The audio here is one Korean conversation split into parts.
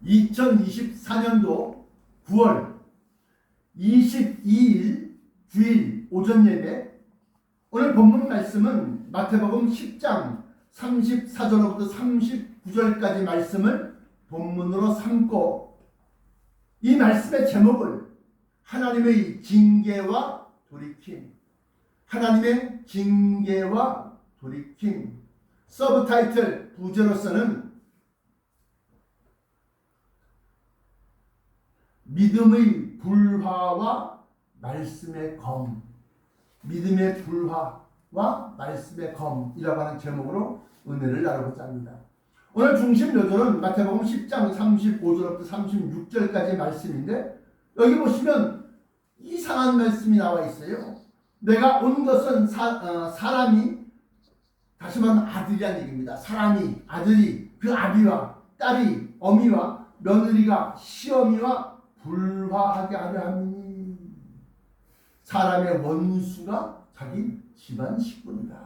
2024년도 9월 22일 주일 오전 예배. 오늘 본문 말씀은 마태복음 10장 34절로부터 39절까지 말씀을 본문으로 삼고, 이 말씀의 제목을 하나님의 징계와 돌이킴, 하나님의 징계와 돌이킴, 서브타이틀 부제로서는 믿음의 불화와 말씀의 검, 믿음의 불화와 말씀의 검이라고 하는 제목으로 은혜를 나누고자 합니다. 오늘 중심 요절은 마태복음 10장 35절부터 36절까지의 말씀인데, 여기 보시면 이상한 말씀이 나와 있어요. 내가 온 것은 사람이, 다시 말하면 아들이란 얘기입니다. 사람이, 아들이 그 아비와 딸이, 어미와 며느리가 시어미와 불화하게 하려 함이니 사람의 원수가 자기 집안 식구이다.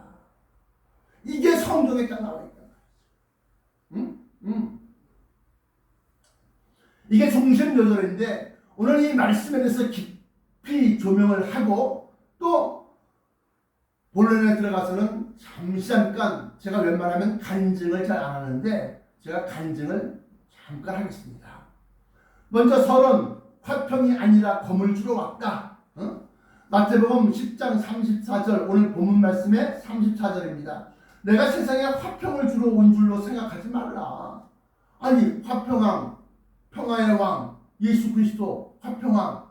이게 성경에 딱 나와 있다. 이게 중심 요절인데, 오늘 이 말씀에 대해서 깊이 조명을 하고, 또 본론에 들어가서는 잠깐 제가 웬만하면 간증을 잘 안 하는데 제가 간증을 잠깐 하겠습니다. 먼저 서론, 화평이 아니라 검을 주러 왔다. 마태복음 10장 34절, 오늘 본문 말씀의 34절입니다. 내가 세상에 화평을 주러 온 줄로 생각하지 말라. 아니, 화평왕, 평화의 왕 예수 그리스도 화평왕,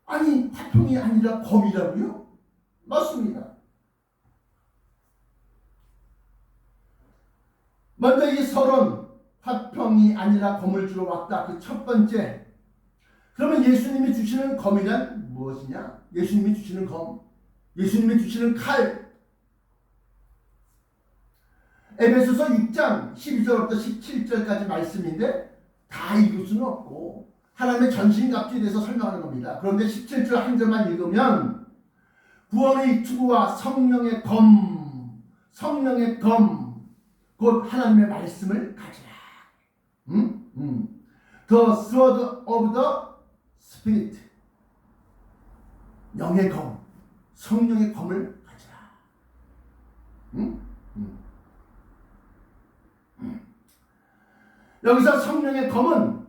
아니 화평이 아니라 검이라고요? 맞습니다. 먼저 이 서론, 화평이 아니라 검을 주러 왔다. 그 첫 번째. 그러면 예수님이 주시는 검이란 무엇이냐? 예수님이 주시는 검, 예수님이 주시는 칼. 에베소서 6장 12절부터 17절까지 말씀인데 다 읽을 수는 없고 하나님의 전신갑주에 대해서 설명하는 겁니다. 그런데 17절 한 절만 읽으면 구원의 투구와 성령의 검, 성령의 검, 곧 하나님의 말씀을 가지라. The sword of the spirit, 영의 검, 성령의 검을 가지라. 여기서 성령의 검은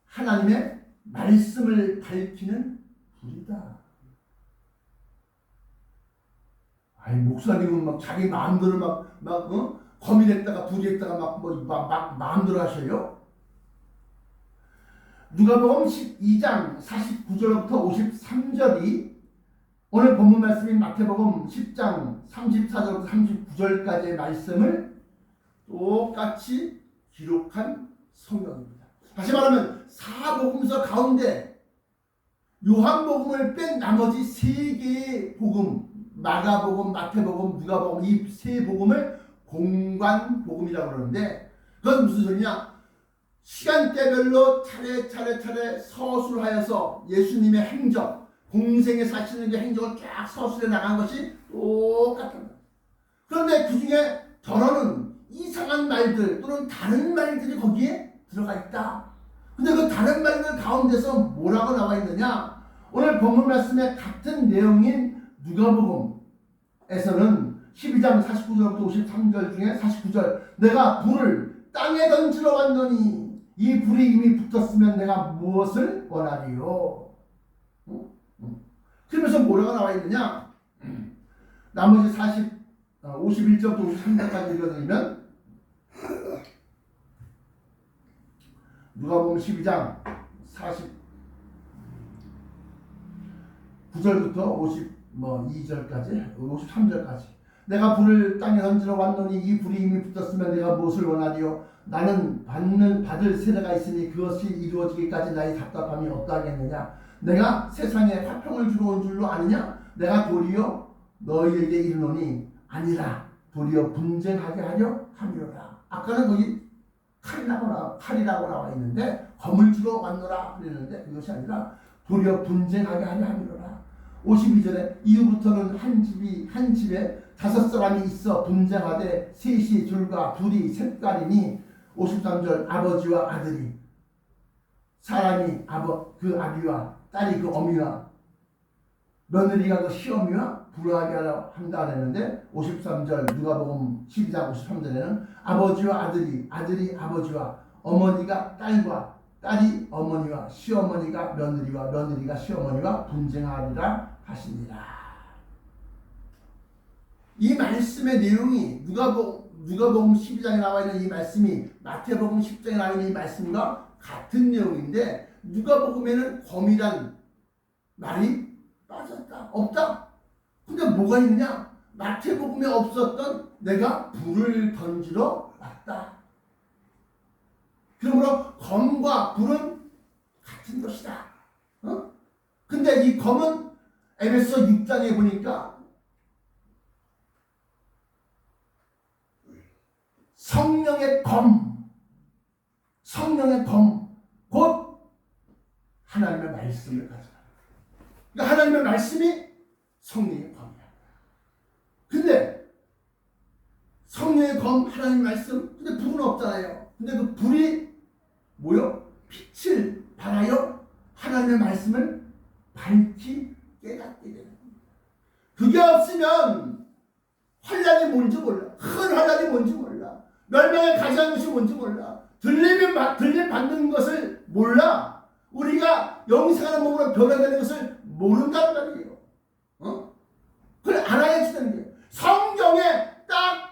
하나님의 말씀을 밝히는 불이다. 아니, 목사님은 막 자기 마음대로 검이 됐다가 불이 됐다가 막 마음대로 하셔요? 누가복음 12장 49절부터 53절이 오늘 본문 말씀인 마태복음 10장 34절부터 39절까지의 말씀을 똑같이 기록한 성경입니다. 다시 말하면 사복음서 가운데 요한복음을 뺀 나머지 세 개의 복음, 마가복음, 마태복음, 누가복음, 이 세 복음을 공관복음이라고 그러는데, 그건 무슨 소리냐? 시간대별로 차례 서술하여서 예수님의 행적, 공생에 사시는 그 행적을 쫙 서술해 나간 것이 똑같습니다. 그런데 그 중에 더러는 이상한 말들 또는 다른 말들이 거기에 들어가 있다. 근데 그 다른 말들 가운데서 뭐라고 나와 있느냐? 오늘 본문 말씀의 같은 내용인 누가복음에서는 12장 49절부터 53절 중에 49절, 내가 불을 땅에 던지러 왔노니 이 불이 이미 붙었으면 내가 무엇을 원하리요? 그러면서 뭐라고 나와 있느냐? 나머지 51절부터 53절까지 읽어드리면, 누가복음 12장 49절부터 52절까지 53절까지, 내가 불을 땅에 던지러 왔노니 이 불이 이미 붙었으면 내가 무엇을 원하리요? 나는 받을 세례가 있으니 그것이 이루어지기까지 나의 답답함이 어떠하겠느냐? 내가 세상에 화평을 주러 온 줄로 아느냐? 내가 도리어 너희에게 이르노니 아니라 도리어 분쟁하게 하려 함이로라. 아까는 거기 칼이라고 나와 있는데 검을 주러 왔노라 그랬는데 그것이 아니라 도리어 분쟁하게 하려 함이로라. 52절에 이후부터는 한 집에 5 사람이 있어 분쟁하되 셋이 둘과 둘이 셋갈이니 53절 아버지와 아들이 사람이 그 아비와 딸이 그 어미와 며느리가 그 시어미와 불화하게 하려 한다 그랬는데 53절 누가복음 12장 53절에는 아버지와 아들이 아버지와 어머니가 딸과 딸이 어머니와 시어머니가 며느리와 며느리가 시어머니와 분쟁하리라 하시니라. 이 말씀의 내용이 누가복음 12장에 나와 있는 이 말씀이 마태복음 10장에 나와 있는 이 말씀과 같은 내용인데 누가복음에는 검이란 말이 빠졌다. 없다. 근데 뭐가 있냐? 마태복음에 없었던 내가 불을 던지러 왔다. 그러므로 검과 불은 같은 것이다. 근데 이 검은 에베소 6장에 보니까 성령의 검, 곧 하나님의 말씀을 가져라. 그러니까 하나님의 말씀이 성령의 검이야. 근데 성령의 검, 하나님의 말씀, 근데 불은 없잖아요. 근데 그 불이 뭐요? 빛을 발하여 하나님의 말씀을 밝히 깨닫게 되는 겁니다. 그게 없으면 환란이 뭔지 몰라. 큰 환란이 뭔지 몰라. 멸망에 가져간 것이 뭔지 몰라. 들림 받는 것을 몰라. 우리가 영생하는 몸으로 변화되는 것을 모른단 말이에요. 그걸 알아야 지는 게 성경에 딱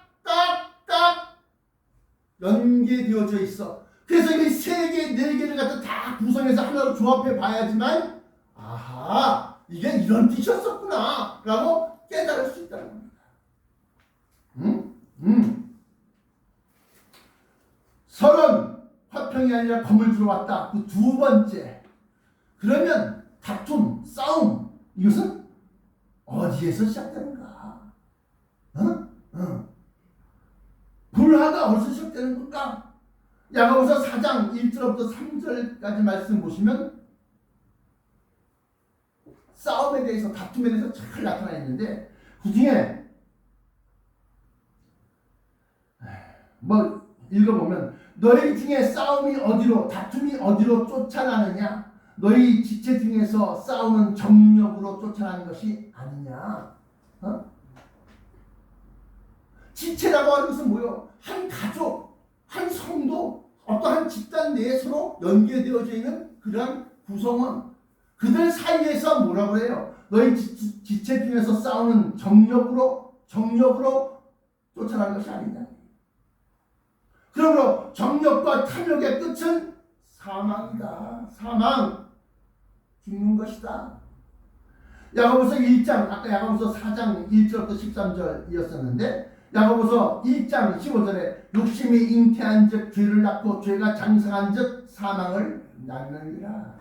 연계되어져 있어. 그래서 이 3개, 4개를 갖다 다 구성해서 하나로 조합해 봐야지만 아하 이게 이런 뜻이었었구나 라고 깨달을 수 있다는 겁니다. 서론 화평이 아니라 검을 주러 왔다. 그 두 번째. 그러면 다툼, 싸움 이것은 어디에서 시작되는가? 불화가 어디서 시작되는 건가? 야고보서 4장 1절부터 3절까지 말씀 보시면 싸움에 대해서 다툼에 대해서 잘 나타나 있는데 그 중에 뭐 읽어보면 너희 중에 싸움이 어디로 다툼이 어디로 쫓아나느냐 너희 지체 중에서 싸우는 정력으로 쫓아나는 것이 아니냐. 지체라고 하는 것은 뭐요? 한 가족, 한 성도, 어떠한 집단 내에 서로 연계되어져 있는 그러한 구성원 그들 사이에서 뭐라고 해요? 너희 지체 중에서 싸우는 정력으로 쫓아나는 것이 아니냐. 그러므로 정력과 탐욕의 끝은 사망이다. 사망. 죽는 것이다. 야고보서 1장, 아까 야고보서 4장 1절부터 13절이었었는데 야고보서 1장 15절에 욕심이 잉태한 즉 죄를 낳고 죄가 장성한 즉 사망을 낳느니라.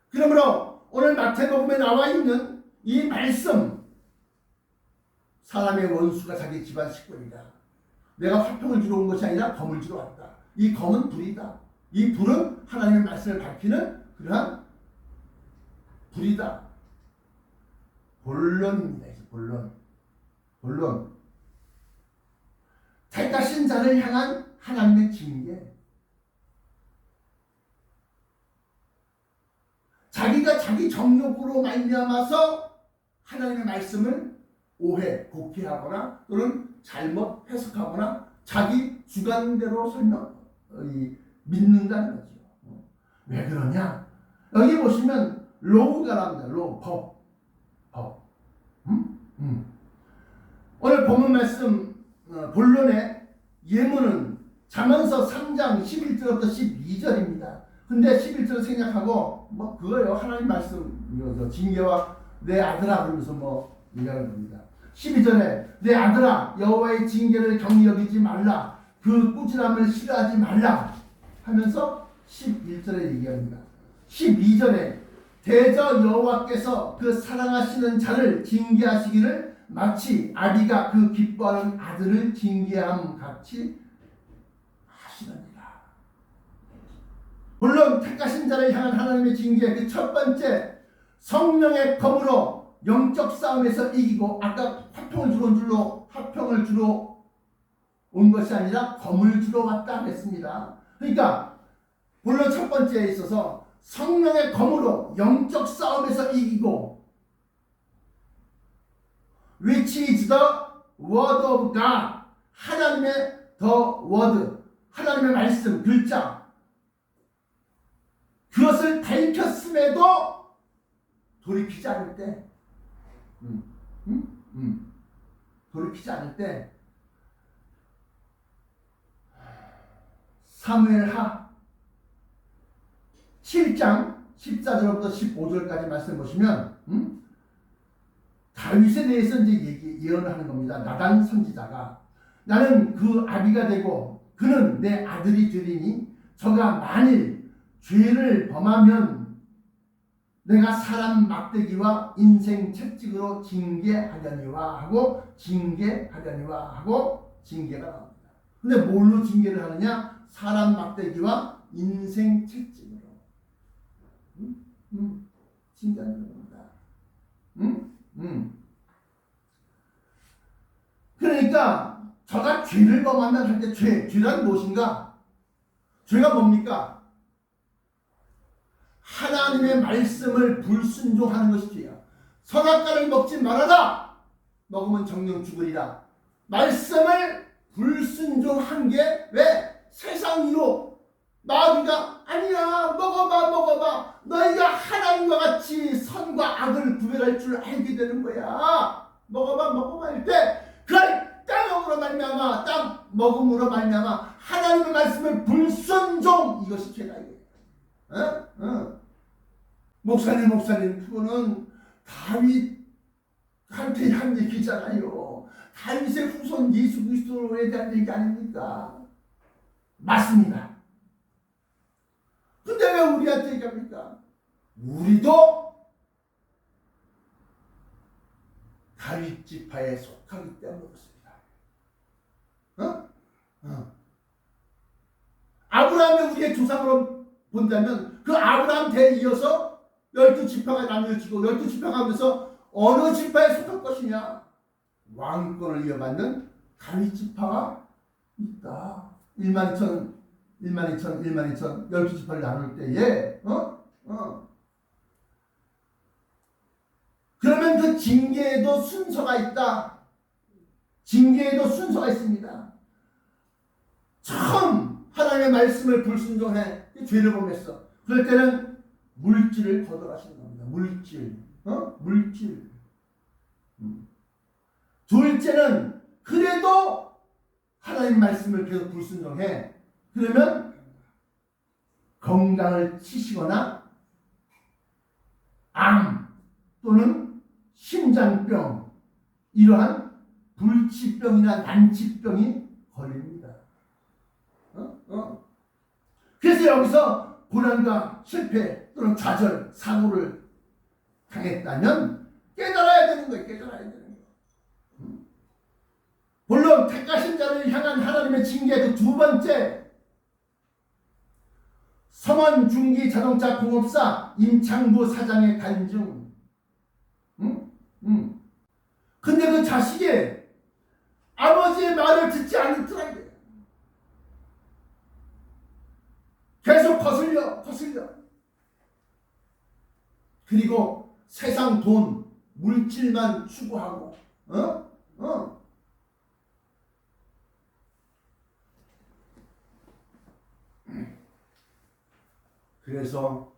그러므로 오늘 마태복음에 나와 있는 이 말씀 사람의 원수가 자기 집안 식구이다. 내가 화평을 주러 온 것이 아니라 검을 주러 왔다. 이 검은 불이다. 이 불은 하나님의 말씀을 밝히는 그러한 불이다. 본론입니다. 본론. 택하신 자를 향한 하나님의 징계. 자기가 자기 정욕으로 말미암아서 하나님의 말씀을 오해, 곡해하거나 또는 잘못 해석하거나 자기 주관대로 믿는다는 거죠. 왜 그러냐? 여기 보시면 로우가 나옵니다. 법. 오늘 본문 말씀 본론의 예문은 잠언서 3장 11절부터 12절입니다. 근데 11절 생략하고 뭐 그거예요. 하나님 말씀 징계와 내 아들아 그러면서 뭐 얘기하는 겁니다. 12절에 내 아들아 여호와의 징계를 경히 여기지 말라 그 꾸지람을 싫어하지 말라 하면서 11절에 얘기합니다. 12절에 대저 여호와께서 그 사랑하시는 자를 징계하시기를 마치 아비가 그 기뻐하는 아들을 징계함 같이 하시느니라. 물론 택하신 자를 향한 하나님의 징계 그 첫 번째 성령의 검으로 영적 싸움에서 이기고 아까 화평을 주러 온 것이 아니라 검을 주러 왔다 했습니다. 그러니까 본론 첫 번째에 있어서 성령의 검으로 영적 싸움에서 이기고, which is the word of God, 하나님의 the word, 하나님의 말씀, 글자, 그것을 밝혔음에도 돌이키지 않을 때, 돌이키지 않을 때, 사무엘하 7장 14절부터 15절까지 말씀 보시면 다윗에 대해서 이제 예언을 하는 겁니다. 나단 선지자가, 나는 그 아비가 되고 그는 내 아들이 되리니 저가 만일 죄를 범하면 내가 사람 막대기와 인생 채찍으로 징계하려니와 하고 징계하려니와 하고 징계가 나옵니다. 근데 뭘로 징계를 하느냐? 사람 막대기와 인생 채찍으로 징계하는 겁니다. 그러니까 저가 죄를 범하면 할 때 죄란 무엇인가? 죄가 뭡니까? 하나님의 말씀을 불순종하는 것이 죄야. 선악과를 먹지 말아라. 먹으면 정령 죽으리라. 말씀을 불순종한 게 왜? 세상 이로 마귀가 아니야, 먹어봐, 너희가 하나님과 같이 선과 악을 구별할 줄 알게 되는 거야. 먹어봐 할 때 그걸 따먹으로 말미암아, 땅 먹음으로 말미암아 하나님의 말씀을 불순종, 이것이 죄다. 목사님 그거는 다윗한테 한 얘기잖아요. 다윗의 후손 예수 그리스도에 대한 얘기 아닙니까? 맞습니다. 근데 왜 우리한테 얘기합니까? 우리도 다윗 지파에 속하기 때문에 그렇습니다. 아브라함이 우리의 조상으로 본다면 그 아브라함 대에 이어서 12지파가 나뉘어지고 12지파 가운데서 어느 지파에 속할 것이냐? 왕권을 이어받는 다윗 지파가 있다. 12,000, 12지파를 나눌 때에 그러면 그 징계에도 순서가 있다. 징계에도 순서가 있습니다. 처음 하나님의 말씀을 불순종해 죄를 범했어. 그럴 때는 물질을 거둬가시는 겁니다. 물질. 둘째는 그래도 하나님 말씀을 계속 불순종해. 그러면 건강을 치시거나 암 또는 심장병, 이러한 불치병이나 난치병이 걸립니다. 그래서 여기서 고난과 실패 또는 좌절, 사고를 당했다면 깨달아야 되는 거예요. 물론 택하신 자를 향한 하나님의 징계도 두 번째, 성원 중기 자동차 공업사 임창부 사장의 간증. 근데 그 자식이 아버지의 말을 듣지 않더라고요. 계속 거슬려. 그리고 세상 돈, 물질만 추구하고, 그래서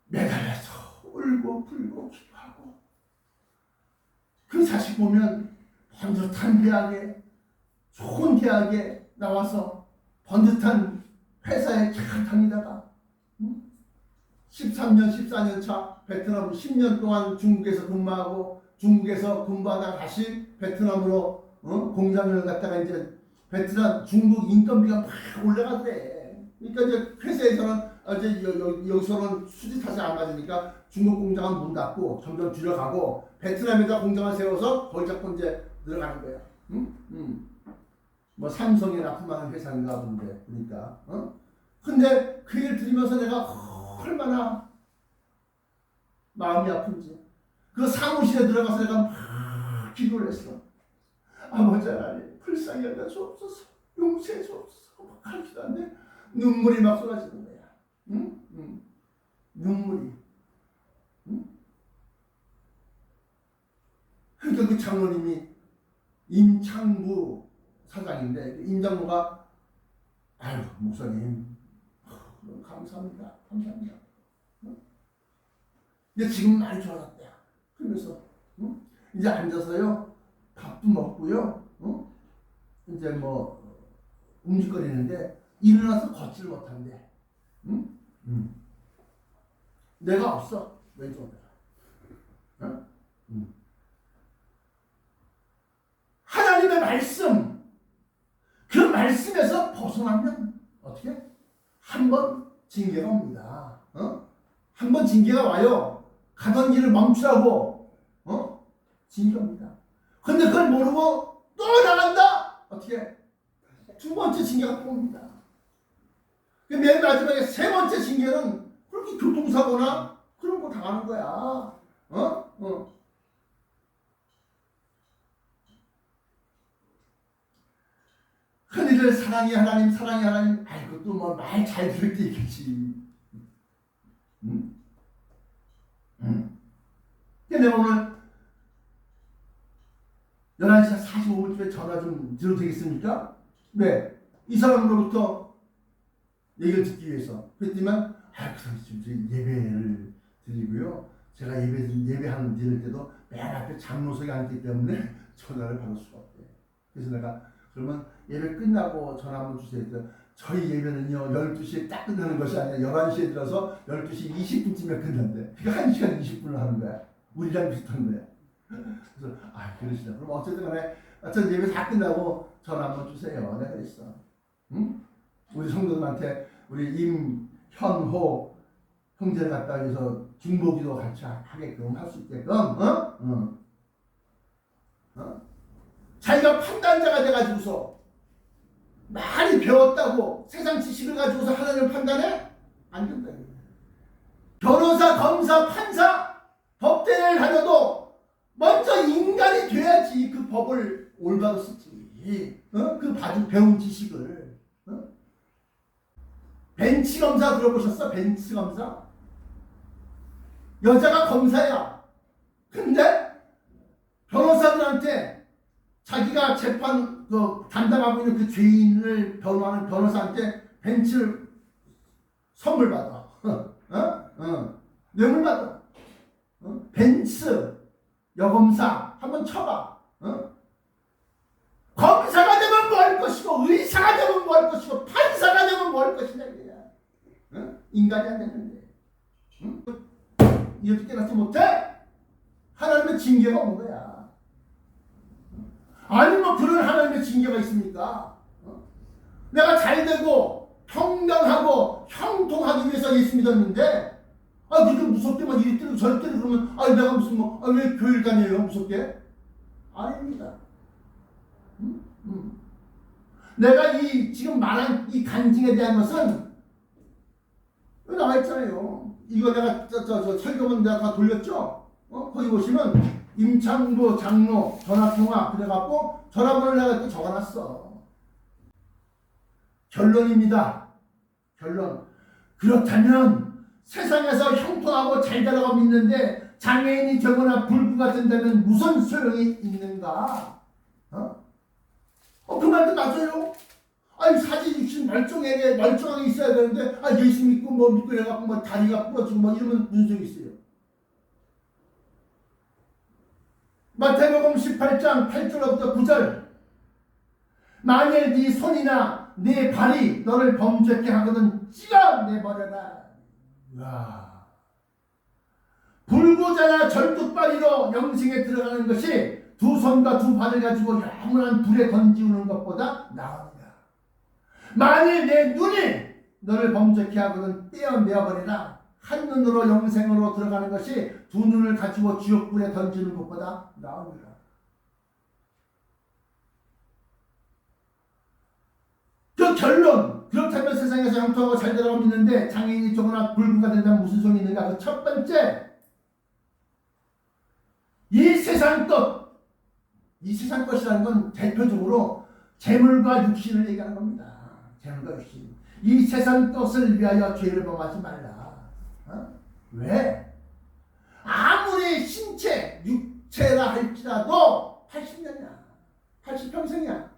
매달려서 울고 불고 기도하고, 그 자식 보면 번듯한 대학에, 좋은 대학에 나와서 번듯한 회사에 잘 다니다가 13년, 14년 차 베트남 10년 동안 중국에서 근무하고, 중국에서 근무하다가 다시 베트남으로 공장을 갔다가 이제 베트남, 중국 인건비가 막 올라가더래. 그러니까 이제 회사에서는 이제 여기서는 수지 탓이 안 맞으니까 중국 공장은 문 닫고 점점 줄여가고 베트남에다 공장을 세워서 거기 자꾸 이제 들어가는 거야. 뭐 삼성이나 납품하는 회사인가 본데, 그러니까. 근데 그 일 들으면서 내가 얼마나 마음이 아픈지. 그 사무실에 들어가서 내가 막 기도를 했어. 아버지 하나님 불쌍히 여겨 주옵소서. 용서해 주옵소서. 가르치도 안 돼. 눈물이 막 쏟아지는 거야. 응? 응. 눈물이. 응? 그러니까 그 장로님이 임창부 사장인데 임장로가 아유 목사님 감사합니다. 감사합니다. 응? 근데 지금 많이 좋아졌대. 그러면서 응? 이제 앉아서요 밥도 먹고요. 응? 이제 뭐 움직거리는데 일어나서 걷지를 못한대. 응? 응. 내가 없어. 왼쪽 내가. 응? 응. 하나님의 말씀, 그 말씀에서 벗어나면 어떻게? 한 번 징계가 옵니다. 한 번 징계가 와요. 가던 길을 멈추라고 징계가 옵니다. 근데 그걸 모르고 또 나간다? 어떻게? 두 번째 징계가 또 옵니다. 맨 마지막에 세 번째 징계는 그렇게 교통사고나 그런 거 당하는 거야. 흔히들 사랑이 하나님, 사랑이 하나님. 아이 그것도 뭐 말 잘 들을 때 있겠지. 응? 응. 내가 오늘 11시 45분쯤에 전화 좀 드려도 되겠습니까? 네. 이 사람으로부터 얘기를 듣기 위해서. 그랬더니만 그 사람 지금 예배를 드리고요. 제가 예배하는 드릴 때도 맨 앞에 장로석에 앉기 때문에 전화를 받을 수가 없대요. 그래서 내가 그러면 예배 끝나고 전화 한번 주세요. 저희 예배는요 12시에 딱 끝나는 것이 아니라 11시에 들어서 12시 20분쯤에 끝난대. 그러니까 1시간 20분을 하는 거야. 우리랑 비슷한 거야. 그래서 그러시다. 그럼 어쨌든 간에 전 예배 다 끝나고 전화 한번 주세요. 내가 그랬어. 응? 우리 성도들한테 우리 임현호 형제를 갖다 해서 중보기도 같이 하게끔 할 수 있게끔 자기가 판단자가 돼가지고서 많이 배웠다고 세상 지식을 가지고서 하나님을 판단해? 안 된다. 변호사, 검사, 판사, 법대를 다녀도 먼저 인간이 돼야지 그 법을 올바로 쓰지. 그 배운 지식을. 벤치 검사 들어보셨어? 벤치 검사? 여자가 검사야. 근데 변호사들한테 자기가 재판 담당하고 있는 그 죄인을 변호하는 변호사한테 벤치를 선물 받아. 뇌물 받아. 벤츠 여검사 한번 쳐봐. 검사가 되면 뭐 할 것이고 의사가 되면 뭐 할 것이고 판사가 되면 뭐 할 것이냐 이거야. 인간이 안 되는데. 이렇게 깨닫지 못해? 하나님의 징계가 온 거야. 아니 뭐 그런 하나님의 징계가 있습니까? 내가 잘되고 평강하고 형통하기 위해서 예수 믿었는데 그렇게 무섭게 막 이리 때리고 저리 때리고 그러면 내가 무슨 왜 교회를 다녀요 무섭게? 아닙니다. 내가 지금 말한 이 간증에 대한 것은 여기 나와 있잖아요. 이거 내가 설교문 내가 다 돌렸죠? 거기 보시면 임창부 장로 전화통화 그래갖고 전화번호를 내가 또 적어놨어. 결론입니다. 결론. 그렇다면 세상에서 형통하고 잘 되라고 믿는데 장애인이 되거나 불구가 된다면 무슨 소용이 있는가? 그 말도 맞아요. 사지 육신 멀쩡하게 있어야 되는데 예수 믿고 뭐 믿고 해갖고 뭐 다리가 부러지고 뭐 이러면 무슨 소용이 있어요? 마태복음 18장 8절부터 9절. 만일 네 손이나 네 발이 너를 범죄케 하거든 찢어내버려라. 와. 불구자나 절뚝발이로 영생에 들어가는 것이 두 손과 두 발을 가지고 영원한 불에 던지우는 것보다 나옵니다. 만일 내 눈이 너를 범죄케 하거든 떼어내어버리라. 한 눈으로 영생으로 들어가는 것이 두 눈을 가지고 지옥불에 던지는 것보다 나옵니다. 그 결론. 그렇다면 세상에서 형통하고 잘 되라고 믿는데 장애인이 되거나 불구가 된다면 무슨 소용이 있는가? 그 첫 번째, 이 세상 것, 이 세상 것이라는 건 대표적으로 재물과 육신을 얘기하는 겁니다. 재물과 육신. 이 세상 것을 위하여 죄를 범하지 말라. 왜? 아무리 신체, 육체라 할지라도 80년이야. 80평생이야.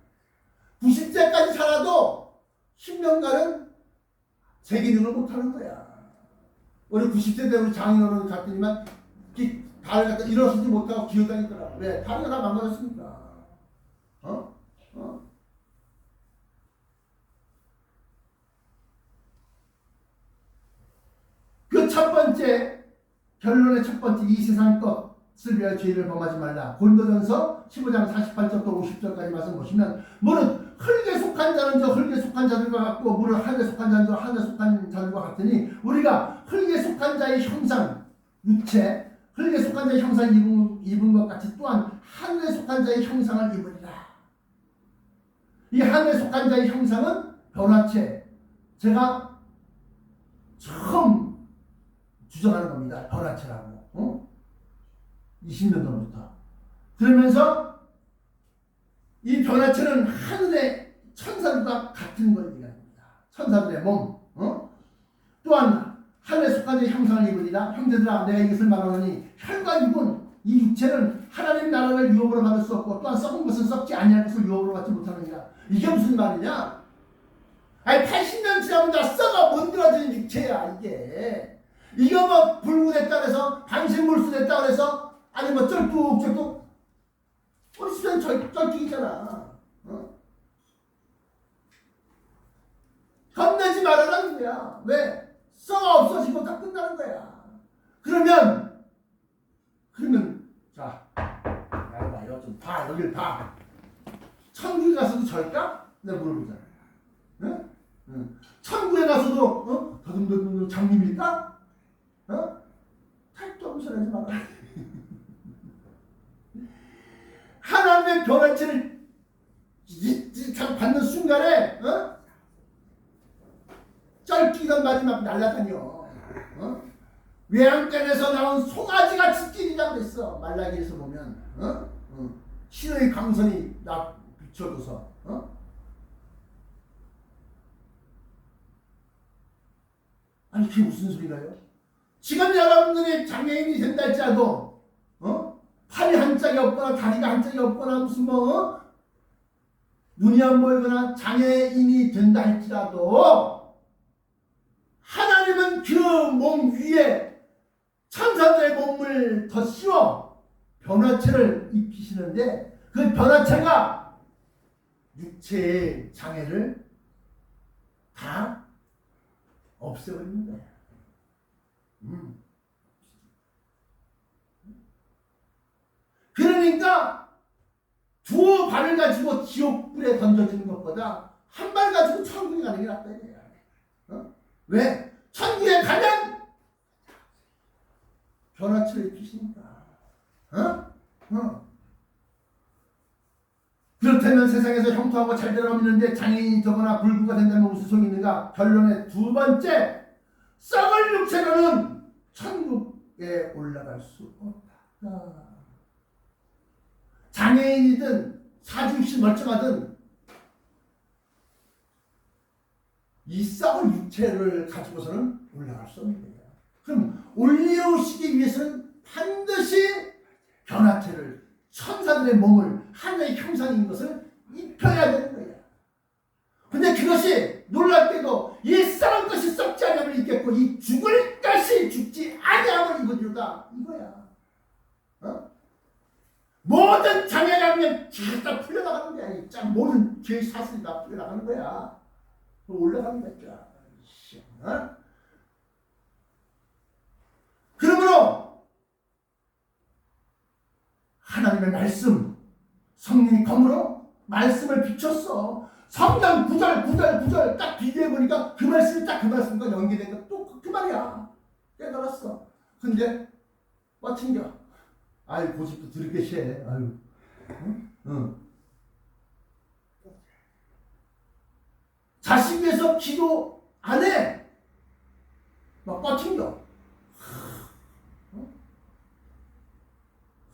90세까지 살아도 10년간은 제 기능을 못하는 거야. 우리 90세 때 우리 장인어른 갔더니만 다리가 갖다 일어서지 못하고 기어다니더라. 왜? 다리가 다 망가졌으니까. 그 첫 번째 결론의 첫 번째 이 세상 것을 위하여 죄를 범하지 말라. 고린도전서 15장 48절부터 50절까지 말씀 보시면 무릇 흙에 속한 자는 저 흙에 속한 자들과 같고 무릇 하늘에 속한 자는 저 하늘에 속한 자들과 같으니 우리가 흙에 속한 자의 형상 육체 흙에 속한 자의 형상을 입은 것 같이 또한 하늘에 속한 자의 형상을 입으리라. 이 하늘에 속한 자의 형상은 변화체. 제가 처음 주장하는 겁니다. 변화체라고. 20년 전부터. 그러면서 이 변화체는 하늘의 천사들과 같은 걸 얘기합니다. 천사들의 몸. 또한 하늘에 속한 자의 형상을 입으리라. 형제들아 내가 이것을 말하노니 혈과 육은 이 육체는 하나님 나라를 유업으로 받을 수 없고 또한 썩은 것은 썩지 아니할 것을 유업으로 받지 못하느니라. 이게 무슨 말이냐? 아니 80년 지나면 다 썩어 문드러진 육체야 이게. 이거 뭐 불구됐다 그래서 반신불수됐다 그래서 아니 뭐 쩔뚝쩔뚝 우리 수련 쩔뚝이잖아. 겁내지 말아라는 거야. 왜? 썩어 없어지고 다 끝나는 거야. 그러면 자 이거 좀 봐. 여길 봐. 천국에 가서도 절까? 내가 물어보잖아. 응? 천국에 가서도 더듬더듬 장님일까? 탈도 없이 하지 마라. 하나님의 변화체를 받는 순간에 쩔기가 말이 막 날아다녀. 외양간에서 나온 송아지같이 뛰리라고 그랬어. 말라기에서 보면 신의 강선이 나 비춰줘서 아니 그게 무슨 소리가요? 지금 여러분들이 장애인이 된다 할지라도 팔이 한 짝이 없거나 다리가 한 짝이 없거나 무슨 눈이 안 보이거나 장애인이 된다 할지라도 하나님은 그 몸 위에 천사들의 몸을 더 씌워 변화체를 입히시는데 그 변화체가 육체의 장애를 다 없애버리는 거야. 그러니까 두 발을 가지고 지옥불에 던져지는 것보다 한 발 가지고 천국에 가는 게 낫다 이거야. 왜? 천국에 가면 변화체를 입히시니까. 그렇다면 세상에서 형통하고 잘 되라고 믿는데 장애인이 되거나 불구가 된다면 무슨 소용이 있는가? 결론의 두 번째, 썩을 육체로는 천국에 올라갈 수 없다. 장애인이든 사주육신 멀쩡하든 이 썩을 육체를 가지고서는 올라갈 수 없는 거예요. 그럼 올려오시기 위해서는 반드시 변화체를 천사들의 몸을 하나의 형상인 것을 입혀야 되는 거예요. 근데 그것이 놀랍게도 이 썩을 것이 썩지 아니함을 입겠고 이 죽을 것이 죽지 아니함을 입으리로다 이거야. 모든 장애가면 다 풀려나가는 거야. 모든 죄의 사슬이 다 풀려나가는 거야. 올라가는 거야. 그러므로 하나님의 말씀 성령이 검으로 말씀을 비췄어. 성경 9절 딱 비교해보니까 그 말씀이 딱 그 말씀과 연계된 거 또 그 말이야. 깨달았어. 근데 뭐 챙겨. 아유 고집도 들게 해. 아유. 자식 위해서 기도 안 해. 막 뻗친겨.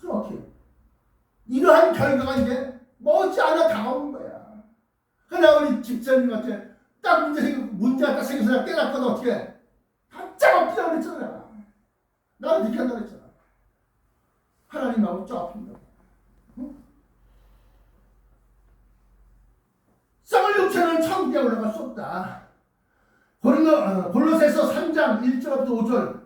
그럼 어떻게 해? 이러한 결과가 이제 머지않아 다가오는 거야. 그러나 우리 집사님한테 딱 문제가 딱 생겨서 깨닫거나 어떻게 해? 다 짜먹기라고 그랬잖아. 나는 이렇게 한다고 했잖아. 하나님하고 짜먹힌다. 응? 썩을 육체는 천국에 올라갈 수 없다. 골로새서 3장 1절부터 5절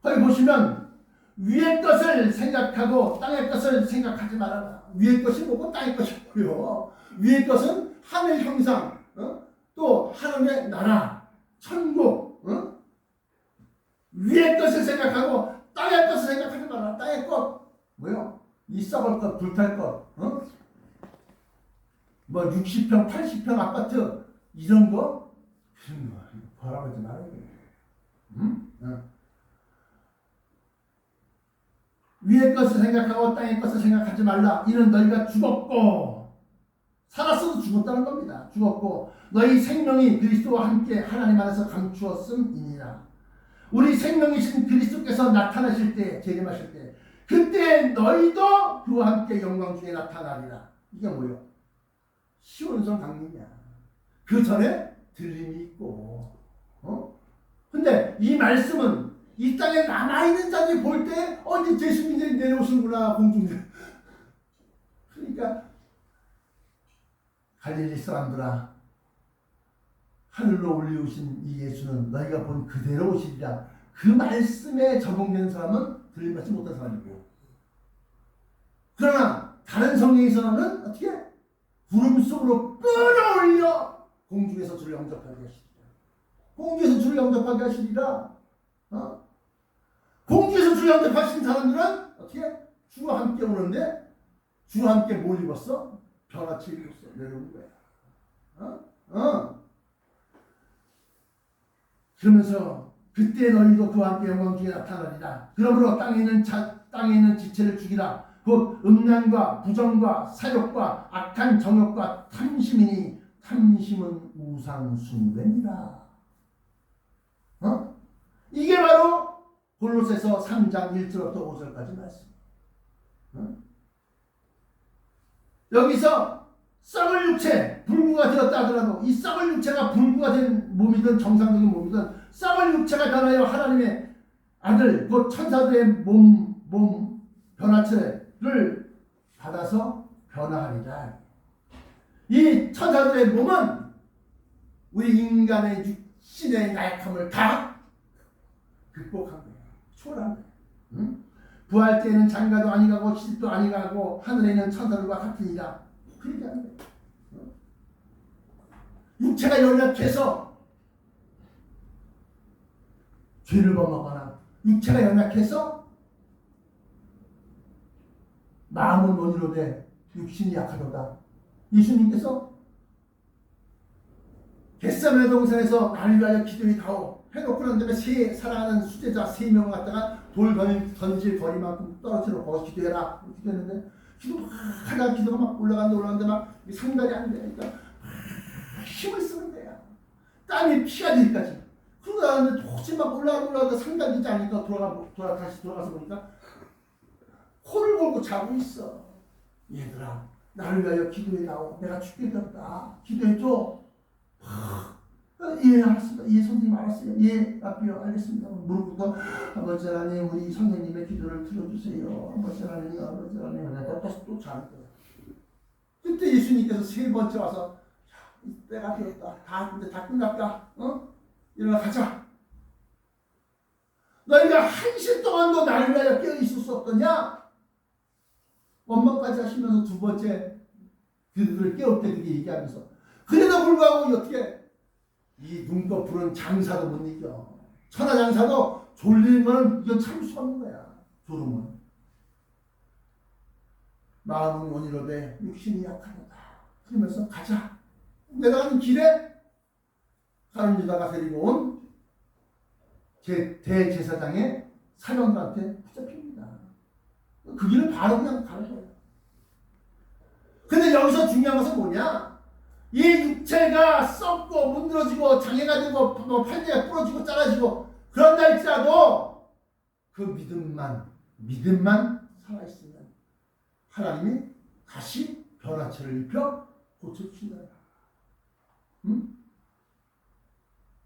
거기 보시면 위의 것을 생각하고 땅의 것을 생각하지 말아라. 위의 것이 뭐고 땅의 것이 뭐요. 위의 것은 하늘 형상, 또 하나님의 나라, 천국. 위의 것을 생각하고 땅의 것을 생각하지 말아라. 땅의 것 뭐요? 이 썩을 것, 불탈 것, 뭐 60평, 80평 아파트 이런 거 그런 거 바라보지 말아야 돼. 위의 것을 생각하고 땅의 것을 생각하지 말라. 이는 너희가 죽었고 살았어도 죽었다는 겁니다. 죽었고 너희 생명이 그리스도와 함께 하나님 안에서 감추었음이니라. 우리 생명이신 그리스도께서 나타나실 때, 재림하실 때 그때 너희도 그와 함께 영광 중에 나타나리라. 이게 뭐예요? 시온성 강림이야. 그 전에 들림이 있고, 근데 이 말씀은 이 땅에 남아있는 자들이 볼 때, 이제 예수님이 내려오시는구나, 공중에. 그러니까, 갈릴리 사람들아, 하늘로 올리우신 이 예수는 너희가 본 그대로 오시리라. 그 말씀에 적용되는 사람은 들림받지 못한 사람이고, 그러나, 다른 성경에서는 어떻게? 구름 속으로 끌어올려 공중에서 주를 영접하게 하시리라. 공중에서 주를 영접하게 하시리라. 공중에서 주를 영접하신 사람들은 어떻게? 주와 함께 오는데 주와 함께 뭘 입었어? 변화체 입었어. 내려온 거야. 그러면서 그때 너희도 그와 함께 영광 중에 나타나리라. 그러므로 땅에 있는 지체를 죽이라. 곧 음란과 부정과 사욕과 악한 정욕과 탐심이니 탐심은 우상 숭배니라. 이게 바로 골로새서 3장 1절부터 5절까지 말씀. 여기서 썩을 육체, 불구가 되었다 하더라도 이 썩을 육체가 불구가 된 몸이든 정상적인 몸이든 썩을 육체가 변하여 하나님의 아들, 곧 천사들의 몸 변화체를 받아서 변화하리라. 이 천사들의 몸은 우리 인간의 육신의 나약함을 다 극복한 거예요. 초월한 거예요. 부활 때에는 장가도 아니가고 시집도 아니가고 하늘에 있는 천사들과 같으니라. 그렇게 하는 거예요. 육체가 연약해서 죄를 범하거나 육체가 연약해서 마음은 원이로되 육신이 약하도다. 예수님께서 겟세마네 동산에서 나를 위하여 기도해 가오 해놓고 난 다음에 사랑하는 수제자 3명을 갖다가 돌 던질 거리만큼 떨어뜨려놓고 기도해라. 기도했는데 기도 막 하다가 기도가 막 올라가는데 막 상달이 안 되니까 힘을 쓰는 거야. 땀이 피가 되기까지. 그러다 나는데 도저히 막 올라가다 상달되지 않으니까 다시 돌아가서 보니까 코를 골고 자고 있어. 얘들아, 나를 위하여 기도해다오. 내가 죽게 되었다. 기도해줘. 예, 알았습니다. 예, 선생님 알았어요. 예, 라비요, 알겠습니다. 무릎부터 아버지 하나님, 우리 선생님의 기도를 들어주세요. 아버지 하나님, 내가 다시 또 자는 거야. 그때 예수님께서 3번째 와서 때가 되었다. 이제 다 끝났다. 일어나 가자. 너희가 1시 동안도 나를 위하여 깨어 있을 수 없더냐? 원망까지 하시면서 2번째 그들을 깨울 때 그렇게 얘기하면서 그래도 불구하고 어떻게 이 눈꺼풀은 장사도 못 이겨. 천하장사도 졸리면 이거 참을 수 없는 거야. 졸음은. 마음은 원이로되 육신이 약하다. 그러면서 가자. 내가 가는 길에 가룟 유다가 데리고 온 대제사장의 사령관한테 붙잡힙니다. 그 길을 바로 그냥 가는 거예요. 근데 여기서 중요한 것은 뭐냐? 이 육체가 썩고 문드러지고 장애가 되고 팔다가 부러지고 잘라지고 그런다 할지라도 그 믿음만 살아있으면 하나님이 다시 변화체를 입혀 고쳐주신다. 응?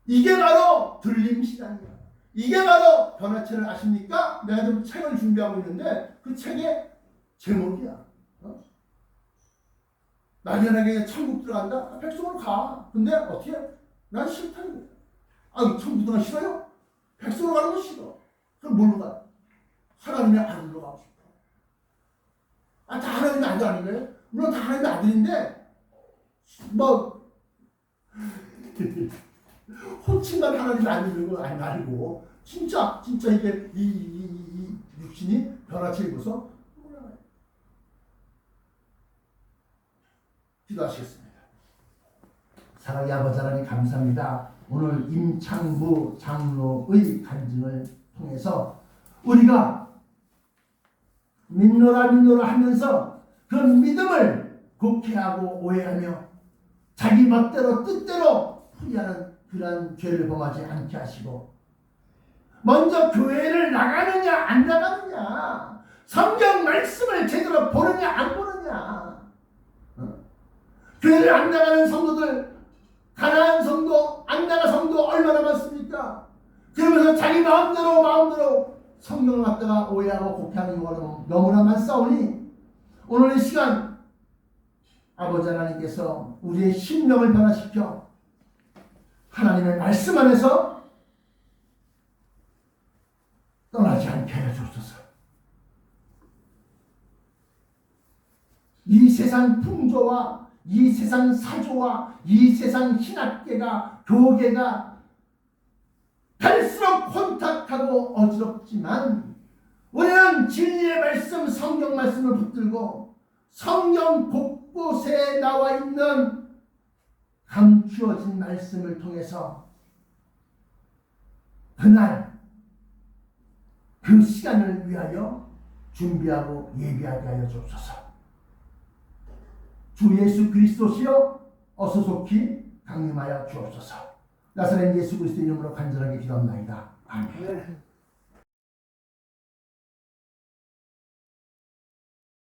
이게 바로 들림신앙이야. 이게 바로 변화체를 아십니까? 내가 좀 책을 준비하고 있는데 그 책의 제목이야. 막연하게 천국 들어간다? 백성으로 가. 근데 어떻게? 난 싫다는 거야. 아, 천국 들어가기 싫어요? 백성으로 가는 거 싫어. 그럼 뭘로 가? 하나님의 아들로 가고 싶어. 아, 다 하나님의 아들 아닌가요? 물론 다 하나님의 아들인데 뭐 호칭만 하나님의 아들인 거 아니고 진짜 이게 이 육신이 변화체 입어서 올라가요. 기도하시겠습니다. 사랑의 아버지 하나님 감사합니다. 오늘 임창부 장로의 간증을 통해서 우리가 믿노라 하면서 그 믿음을 곡해하고 오해하며 자기 멋대로 뜻대로 풀이하는 그러한 죄를 범하지 않게 하시고 먼저 교회를 나가느냐 안 나가느냐, 성경 말씀을 제대로 보느냐 안 보느냐, 교회를 안 나가는 성도들, 가난한 성도, 안 나가 성도 얼마나 많습니까? 그러면서 자기 마음대로 성경을 갖다가 오해하고 곡해하는 경우가 너무나 많사오니 오늘 이 시간 아버지 하나님께서 우리의 심령을 변화시켜 하나님의 말씀 안에서 떠나지 않게 하여 주옵소서. 이 세상 풍조와 이 세상 사조와 이 세상 신학계가 교계가 갈수록 혼탁하고 어지럽지만 우리는 진리의 말씀 성경 말씀을 붙들고 성경 곳곳에 나와 있는 감추어진 말씀을 통해서 그날 그 시간을 위하여 준비하고 예비하게 하여 주옵소서. 주 예수 그리스도시여 어서 속히 강림하여 주옵소서. 나사렛 예수 그리스도 이름으로 간절하게 기도합나이다. 아멘.